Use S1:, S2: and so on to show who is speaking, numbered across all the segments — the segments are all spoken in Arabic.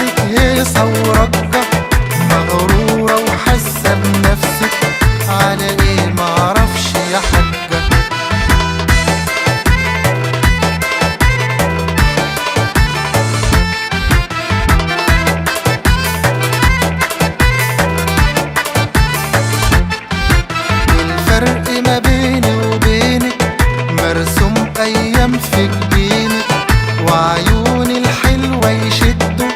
S1: بالك هيصة ورجة، مغرورة وحاسة بنفسك، على ايه معرفش يا حاجة. الفرق ما بيني وبينك مرسوم ايام في جبينك، وعيوني الحلوة يشدوا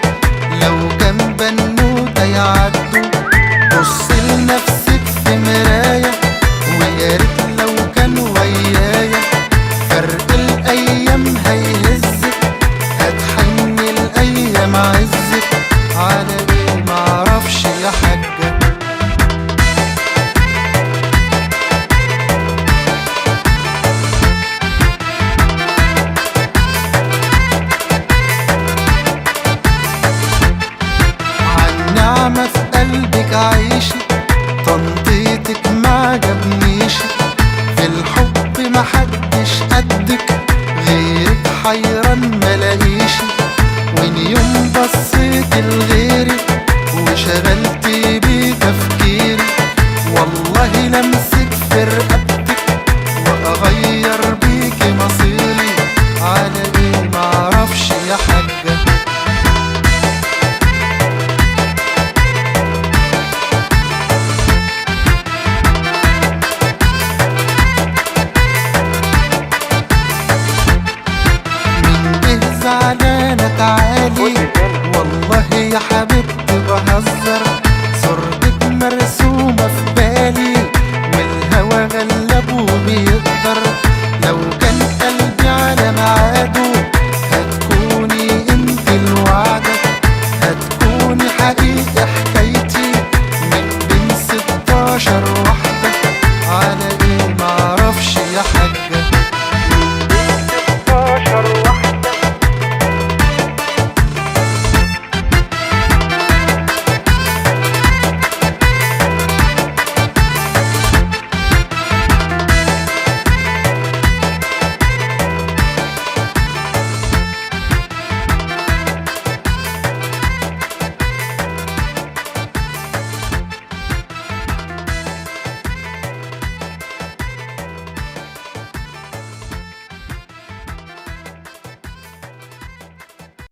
S1: لو كان بنوتة يعدوا. بص لنفسك في مراية ويا ريت لو كان ويايا، فرق الايام هيهزك، هتحن الايام عزك، على ايه معرفش يا حاجة. نعمة في قلبك عايشة، تنطيطك معجبنيش، في الحب محدش قدك، غيرك حيران ملاقيش. وإن يوم بصيت لغيرك وشغلت بيه تفكيري، والله لمسك في رقبتك وأغير بيكي مصيري، على ايه معرفش يا حاجة. زعلانة تعالي والله يا حبيبي